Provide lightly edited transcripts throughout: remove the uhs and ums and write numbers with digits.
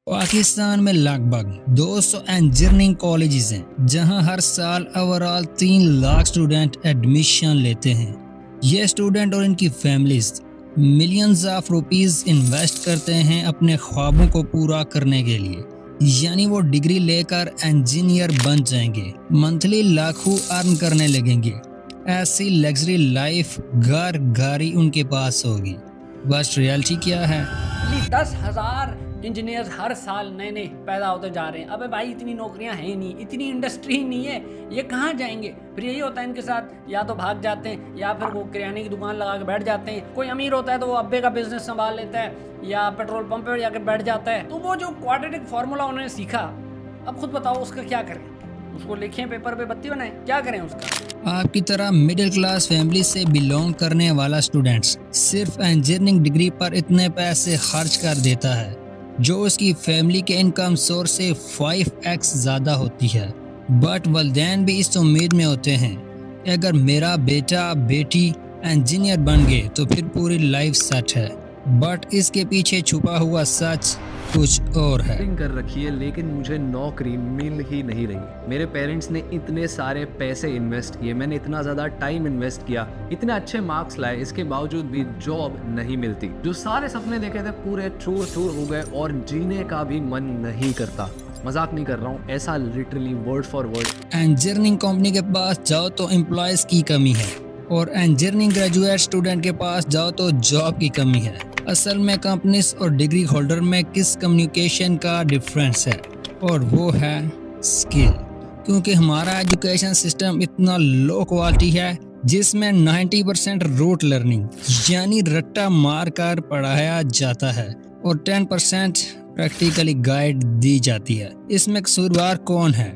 पाकिस्तान में लगभग 200 engineering colleges हैं जहां हर साल ओवरऑल 3 लाख स्टूडेंट एडमिशन लेते हैं। ये स्टूडेंट और इनकी families millions of rupees invest करते हैं अपने ख्वाबों को पूरा करने के लिए, यानी वो डिग्री लेकर इंजीनियर बन जाएंगे, मंथली लाखों अर्न करने लगेंगे। ऐसी लग्जरी लाइफ घर गाड़ी उनके पास होगी। बस रियलिटी क्या है? 10,000 इंजीनियर्स हर साल नए नए पैदा होते जा रहे हैं। अबे भाई इतनी नौकरियां हैं ही नहीं, इतनी इंडस्ट्री ही नहीं है, ये कहाँ जाएंगे? फिर यही होता है इनके साथ, या तो भाग जाते हैं या फिर वो किराने की दुकान लगा के बैठ जाते हैं। कोई अमीर होता है तो वो अब्बे का बिजनेस संभाल लेता है या पेट्रोल पंप पर जाकर बैठ जाता है। तो वो जो क्वाड्रेटिक फार्मूला उन्होंने सीखा, अब खुद बताओ उसका क्या करें? उसको लिखें पेपर पे, बत्ती बनाएं, क्या करें उसका? आपकी तरह मिडिल क्लास फैमिली से बिलोंग करने वाला स्टूडेंट्स सिर्फ इंजीनियरिंग डिग्री पर इतने पैसे खर्च कर देता है जो उसकी फैमिली के इनकम सोर्स से 5x ज़्यादा होती है। बट वालिदैन भी इस उम्मीद में होते हैं कि अगर मेरा बेटा बेटी इंजीनियर बन गए तो फिर पूरी लाइफ सेट है। बट इसके पीछे छुपा हुआ सच कुछ और है। कर रखी है लेकिन मुझे नौकरी मिल ही नहीं रही। मेरे पेरेंट्स ने इतने सारे पैसे इन्वेस्ट किए, मैंने इतना ज़्यादा टाइम इन्वेस्ट किया, इतने अच्छे मार्क्स लाए, इसके बावजूद भी जॉब नहीं मिलती। जो सारे सपने देखे थे पूरे चूर चूर हो गए और जीने का भी मन नहीं करता। मजाक नहीं कर रहा हूँ, ऐसा literally word for word. Engineering company के पास जाओ तो एम्प्लॉयज़ की कमी है और इंजीनियरिंग ग्रेजुएट स्टूडेंट के पास जाओ तो जॉब की कमी है। असल में कंपनीज और डिग्री होल्डर में किस कम्युनिकेशन का डिफरेंस है, और वो है स्किल। क्योंकि हमारा एजुकेशन सिस्टम इतना लो क्वालिटी है जिसमें 90% रूट लर्निंग यानी रट्टा मार कर पढ़ाया जाता है और 10% प्रैक्टिकली गाइड दी जाती है। इसमें कसूरवार कौन है,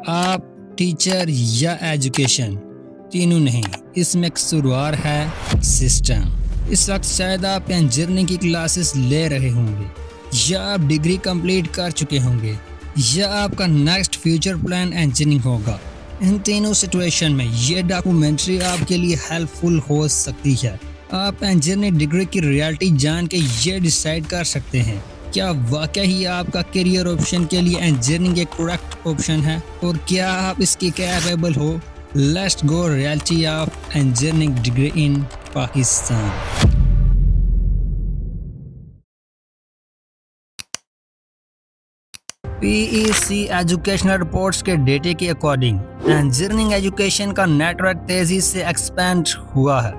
आप, टीचर या एजुकेशन? तीनों नहीं, इसमें कसूरवार है सिस्टम। इस वक्त शायद आप इंजीनियरिंग की क्लासेस ले रहे होंगे, या आप डिग्री कंप्लीट कर चुके होंगे, या आपका नेक्स्ट फ्यूचर प्लान इंजीनियरिंग होगा। इन तीनों सिचुएशन में ये डॉक्यूमेंट्री आपके लिए हेल्पफुल हो सकती है। आप इंजीनियरिंग डिग्री की रियलिटी जान के ये डिसाइड कर सकते हैं क्या वाकई ही आपका करियर ऑप्शन के लिए इंजीनियरिंग एक करेक्ट ऑप्शन है, और क्या आप इसके कैपेबल हो। Let's go reality of engineering degree in Pakistan. PEC educational reports के डेटे के अकॉर्डिंग इंजीनियरिंग एजुकेशन का नेटवर्क तेजी से एक्सपेंड हुआ है,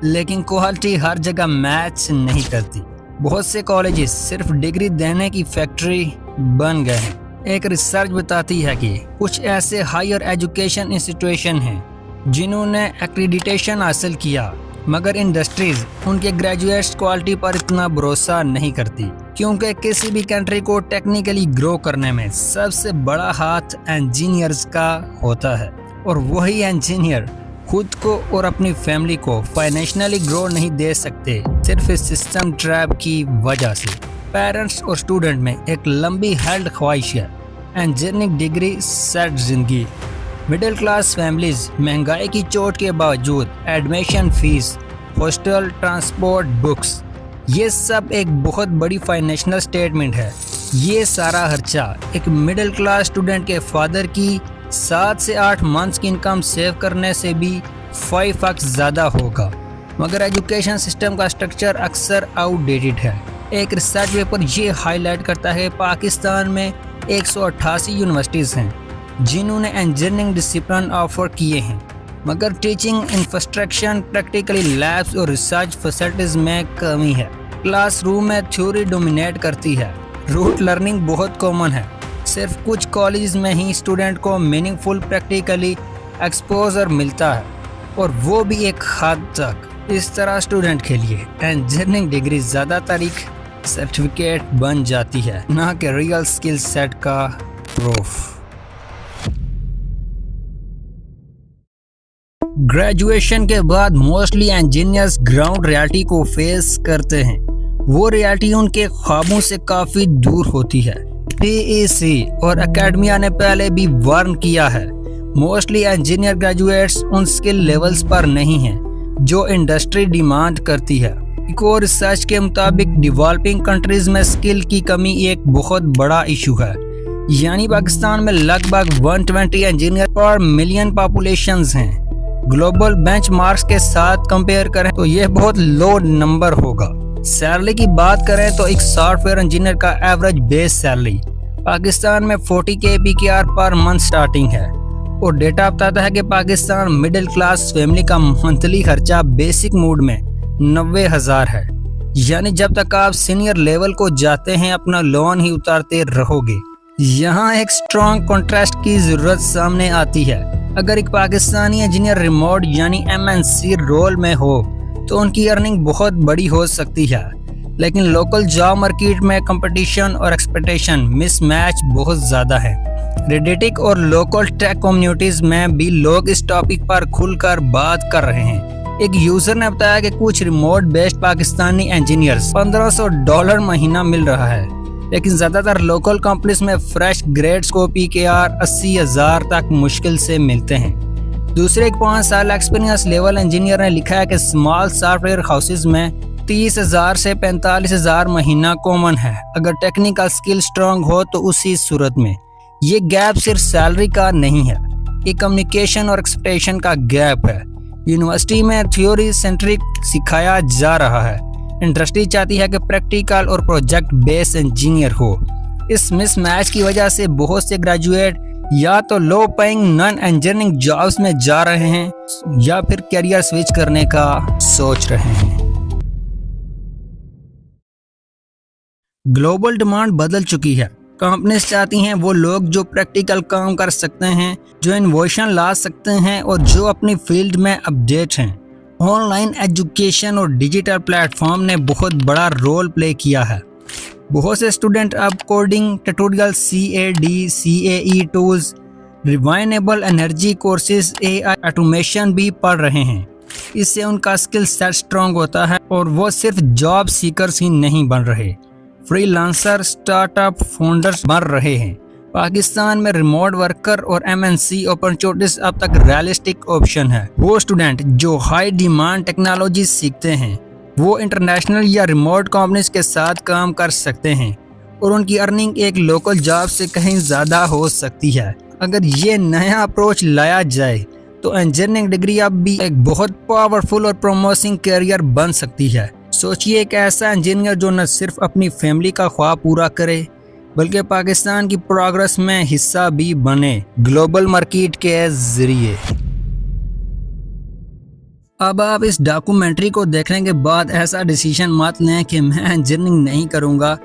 लेकिन क्वालिटी हर जगह मैच नहीं करती। बहुत से कॉलेजेस सिर्फ डिग्री देने की फैक्ट्री बन गए हैं। एक रिसर्च बताती है कि कुछ ऐसे हायर एजुकेशन इंस्टीट्यूशन हैं जिन्होंने एक्रीडिटेशन हासिल किया, मगर इंडस्ट्रीज उनके ग्रेजुएट्स क्वालिटी पर इतना भरोसा नहीं करती, क्योंकि किसी भी कंट्री को टेक्निकली ग्रो करने में सबसे बड़ा हाथ इंजीनियर्स का होता है, और वही इंजीनियर खुद को और अपनी फैमिली को फाइनेंशियली ग्रो नहीं दे सकते सिर्फ इस सिस्टम ट्रैप की वजह से। पेरेंट्स और स्टूडेंट में एक लंबी हेल्ड ख्वाहिश है इंजीनियरिंग डिग्री सेट जिंदगी। मिडिल क्लास फैमिलीज महंगाई की चोट के बावजूद admission fees, hostel, transport, books, ये सब एक बहुत बड़ी फाइनेंशियल स्टेटमेंट है। ये सारा खर्चा एक मिडिल क्लास स्टूडेंट के फादर की 7 से 8 मंथ्स की इनकम सेव करने से भी 5x ज़्यादा होगा। मगर एजुकेशन सिस्टम का स्ट्रक्चर अक्सर आउटडेटेड है। एक रिसर्च पेपर ये हाईलाइट करता है पाकिस्तान में 188 यूनिवर्सिटीज़ हैं जिन्होंने इंजीनियरिंग डिसिप्लिन ऑफर किए हैं, मगर टीचिंग इंफ्रास्ट्रक्चर, प्रैक्टिकली लैब्स और रिसर्च फैसिलिटीज़ में कमी है। क्लासरूम में थ्योरी डोमिनेट करती है, रूट लर्निंग बहुत कॉमन है। सिर्फ कुछ कॉलेज में ही स्टूडेंट को मीनिंगफुल प्रैक्टिकली एक्सपोजर मिलता है, और वो भी एक हद तक। इस तरह स्टूडेंट के लिए इंजीनियरिंग डिग्री ज़्यादातर एक सर्टिफिकेट बन जाती है, ना कि रियल स्किल सेट का प्रूफ। ग्रेजुएशन के बाद मोस्टली इंजीनियर्स ग्राउंड रियलिटी को फेस करते हैं। वो रियलिटी उनके ख्वाबों से काफ़ी दूर होती है। PEC और एकेडमिया ने पहले भी वार्न किया है, मोस्टली इंजीनियर ग्रेजुएट्स उन स्किल लेवल्स पर नहीं हैं जो इंडस्ट्री डिमांड करती है। एक और रिसर्च के मुताबिक डेवलपिंग कंट्रीज में स्किल की कमी एक बहुत बड़ा इशू है, यानी पाकिस्तान में लगभग 120 इंजीनियर पर मिलियन पॉपुलेशंस हैं। ग्लोबल बेंचमार्क्स के साथ कंपेयर करें तो यह बहुत लो नंबर होगा। सैलरी की बात करें तो एक सॉफ्टवेयर इंजीनियर का एवरेज बेस सैलरी पाकिस्तान में 40K PKR per month starting है, और डेटा बताता है कि पाकिस्तान मिडिल क्लास फैमिली का मंथली खर्चा बेसिक मोड में 90,000 है, यानी जब तक आप सीनियर लेवल को जाते हैं अपना लोन ही उतारते रहोगे। यहाँ एक स्ट्रॉन्ग कॉन्ट्रास्ट की जरूरत सामने आती है। अगर एक पाकिस्तानी इंजीनियर रिमोट यानी MNC रोल में हो तो उनकी अर्निंग बहुत बड़ी हो सकती है, लेकिन लोकल जॉब मार्केट में कंपटीशन और एक्सपेक्टेशन मिसमैच बहुत ज़्यादा है। रेडिटिक और लोकल टेक कम्युनिटीज़ में भी लोग इस टॉपिक पर खुलकर बात कर रहे हैं। एक यूज़र ने बताया कि कुछ रिमोट बेस्ड पाकिस्तानी इंजीनियर्स $1500 महीना मिल रहा है, लेकिन ज़्यादातर लोकल कंपनीज में फ्रेश ग्रेड्स को PKR 80,000 तक मुश्किल से मिलते हैं। दूसरे एक 5 साल एक्सपीरियंस लेवल इंजीनियर ने लिखा है कि स्मॉल सॉफ्टवेयर हाउसेज में 30,000 से 45,000 महीना कॉमन है। अगर टेक्निकल स्किल स्ट्रांग हो तो उसी सूरत में ये गैप सिर्फ सैलरी का नहीं है, ये कम्युनिकेशन और एक्सपेक्टेशन का गैप है। यूनिवर्सिटी में थ्योरी सेंट्रिक सिखाया जा रहा है, इंडस्ट्री चाहती है कि प्रैक्टिकल और प्रोजेक्ट बेस्ड इंजीनियर हो। इस मिसमैच की वजह से बहुत से ग्रेजुएट या तो low paying non engineering jobs में जा रहे हैं या फिर करियर स्विच करने का सोच रहे हैं। ग्लोबल डिमांड बदल चुकी है। कंपनीज चाहती हैं वो लोग जो प्रैक्टिकल काम कर सकते हैं, जो इनोवेशन ला सकते हैं और जो अपनी फील्ड में अपडेट हैं। ऑनलाइन एजुकेशन और डिजिटल प्लेटफॉर्म ने बहुत बड़ा रोल प्ले किया है। बहुत से स्टूडेंट अब coding tutorial, CAD, CAE tools, renewable energy courses, AI automation भी पढ़ रहे हैं। इससे उनका स्किल सेट स्ट्रॉन्ग होता है और वो सिर्फ जॉब सीकर्स ही नहीं बन रहे, फ्रीलांसर, स्टार्टअप फाउंडर्स बन रहे हैं। पाकिस्तान में रिमोट वर्कर और MNC अपॉर्चुनिटीज अब तक रियलिस्टिक ऑप्शन है। वो स्टूडेंट जो हाई डिमांड टेक्नोलॉजी सीखते हैं वो इंटरनेशनल या रिमोट कंपनीज के साथ काम कर सकते हैं और उनकी अर्निंग एक लोकल जॉब से कहीं ज़्यादा हो सकती है। अगर ये नया अप्रोच लाया जाए तो इंजीनियरिंग डिग्री अब भी एक बहुत पावरफुल और प्रमोसिंग करियर बन सकती है। सोचिए एक ऐसा इंजीनियर जो न सिर्फ अपनी फैमिली का ख्वाब पूरा करे बल्कि पाकिस्तान की प्रोग्रेस में हिस्सा भी बने ग्लोबल मार्केट के जरिए। अब आप इस डॉक्यूमेंट्री को देखने के बाद ऐसा डिसीजन मत लें कि मैं इंजीनियरिंग नहीं करूंगा,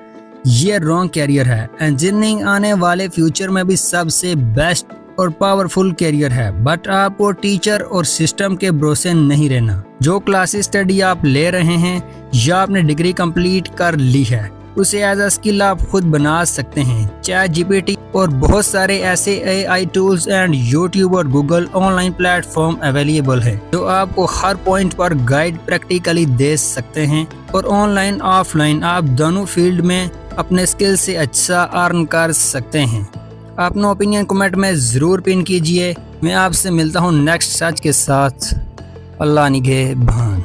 ये रॉन्ग कैरियर है। इंजीनियरिंग आने वाले फ्यूचर में भी सबसे बेस्ट और पावरफुल कैरियर है, बट आपको टीचर और सिस्टम के भरोसे नहीं रहना। जो क्लासेस स्टडी आप ले रहे हैं या आपने डिग्री कंप्लीट कर ली है उसे एज अ स्किल आप खुद बना सकते हैं। ChatGPT और बहुत सारे ऐसे AI टूल्स एंड YouTube और Google ऑनलाइन प्लेटफॉर्म अवेलेबल है जो आपको हर पॉइंट पर गाइड प्रैक्टिकली दे सकते हैं और ऑनलाइन ऑफलाइन आप दोनों फील्ड में अपने स्किल से अच्छा अर्न कर सकते हैं। अपना ओपिनियन कमेंट में ज़रूर पिन कीजिए। मैं आपसे मिलता हूँ नेक्स्ट सर्च के साथ। अल्लाह निगहबान।